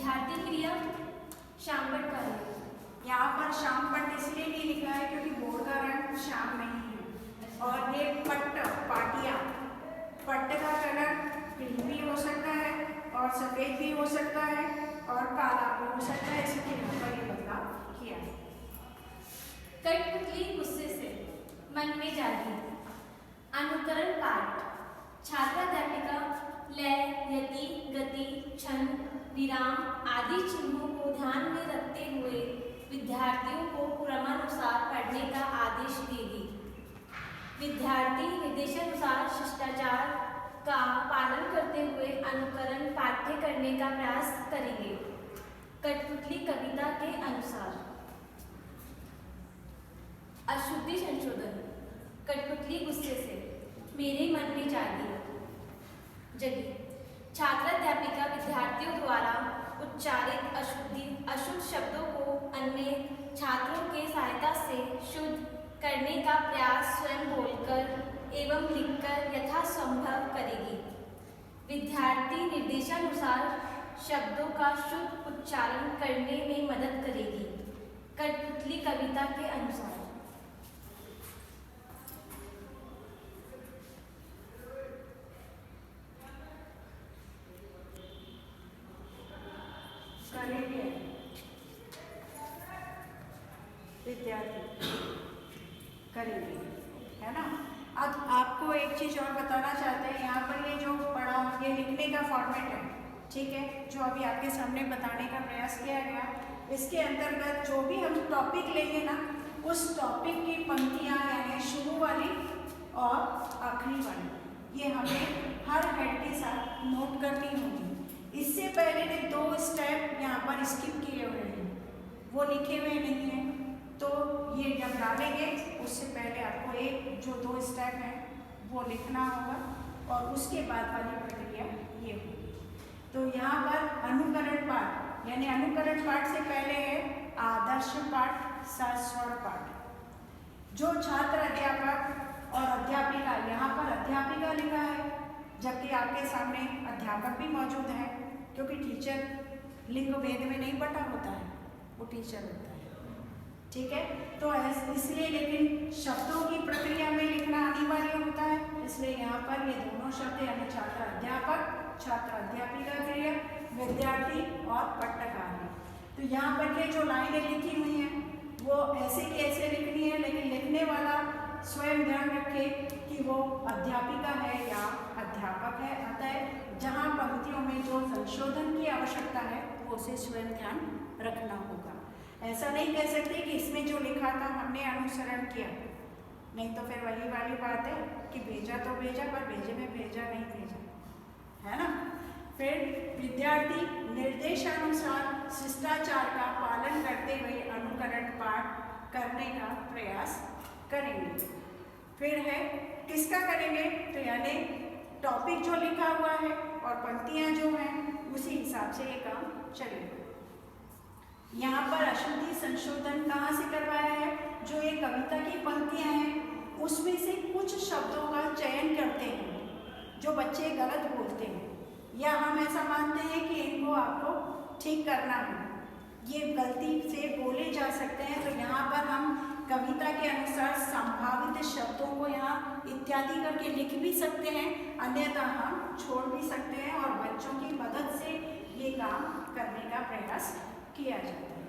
विद्यार्थी क्रिया शामपट कार्य। यहाँ पर शामपट इसलिए नहीं लिखा है क्योंकि बोर्ड का रंग शाम नहीं है। और ये पट्ट पाटियाँ, पट्ट का कलर ग्रीन भी हो सकता है और सफ़ेद भी हो सकता है और काला भी हो सकता है, इसलिए यहाँ पर ये बदलाव किया है। कठपुतली गुस्से से मन में जागी। अनुकरण पाठ। छात्राध्यापिका लय, यति, गति, छंद, विराम आदि चिन्हों को ध्यान में रखते हुए विद्यार्थियों को क्रमानुसार पढ़ने का आदेश देगी। विद्यार्थी निर्देशानुसार शिष्टाचार का पालन करते हुए अनुकरण पाठ्य करने का प्रयास करेंगे। कठपुतली कविता के अनुसार। अशुद्धि संशोधन। कठपुतली गुस्से से मेरे मन में जगी। छात्राध्यापिका विद्यार्थियों द्वारा उच्चारित अशुद्ध शब्दों को अन्य छात्रों के सहायता से शुद्ध करने का प्रयास स्वयं बोलकर एवं लिखकर यथासंभव करेगी। विद्यार्थी निर्देशानुसार शब्दों का शुद्ध उच्चारण करने में मदद करेगी। कठपुतली कविता के अनुसार। विद्यार्थी करेंगे, है ना। अब आपको एक चीज़ और बताना चाहते हैं, यहाँ पर ये जो पढ़ा ये लिखने का फॉर्मेट है, ठीक है, जो अभी आपके सामने बताने का प्रयास किया गया। इसके अंतर्गत जो भी हम टॉपिक लेंगे ना, उस टॉपिक की पंक्तियाँ यानी शुरू वाली और आखिरी वाली, ये हमें हर हेड के साथ नोट करनी होगी। इससे पहले ने 2 स्टेप यहाँ पर स्किप किए हुए हैं, वो लिखे हुए नहीं हैं, तो ये जब डालेंगे उससे पहले आपको एक जो 2 स्टेप हैं वो लिखना होगा और उसके बाद वाली प्रक्रिया ये होगी। तो यहाँ पर अनुकरण पाठ यानी अनुकरण पाठ से पहले है आदर्श पाठ, सस्वर पाठ। जो छात्र अध्यापक और अध्यापिका, यहाँ पर अध्यापिका लिखा है जबकि आपके सामने अध्यापक भी मौजूद है, क्योंकि टीचर लिंग भेद में नहीं बटा होता है, वो टीचर होता है, ठीक है। तो इसलिए लेकिन शब्दों की प्रक्रिया में लिखना अनिवार्य होता है, इसलिए यहाँ पर ये दोनों शब्द यानी छात्र अध्यापक, छात्र अध्यापिका क्रिया, विद्यार्थी और पट्टकार। तो यहाँ पर ये जो लाइनें लिखी हुई हैं वो ऐसे की ऐसे लिखनी है, लेकिन लिखने वाला स्वयं ध्यान रखे कि वो अध्यापिका है या अध्यापक है। अतः जहाँ पंक्तियों में जो संशोधन की आवश्यकता है वो उसे स्वयं ध्यान रखना होगा। ऐसा नहीं कह सकते कि इसमें जो लिखा था हमने अनुसरण किया, नहीं तो फिर वही वाली बात है कि भेजा तो भेजा पर भेजे में भेजा नहीं भेजा, है ना। फिर विद्यार्थी निर्देशानुसार शिष्टाचार का पालन करते हुए अनुकरण पाठ करने का प्रयास करेंगे। फिर है किसका करेंगे, तो यानी टॉपिक जो लिखा हुआ है और पंक्तियाँ जो हैं उसी हिसाब से ये काम चलेगा। यहाँ पर अशुद्धि संशोधन कहाँ से करवाया है, जो ये कविता की पंक्तियाँ हैं उसमें से कुछ शब्दों का चयन करते हैं जो बच्चे गलत बोलते हैं या हम ऐसा मानते हैं कि इनको आपको ठीक करना है, ये गलती से बोले जा सकते हैं। तो यहाँ पर हम कविता के अनुसार संभावित शब्दों को यहाँ इत्यादि करके लिख भी सकते हैं, अन्यथा हम छोड़ भी सकते हैं और बच्चों की मदद से ये काम करने का प्रयास किया जाता है।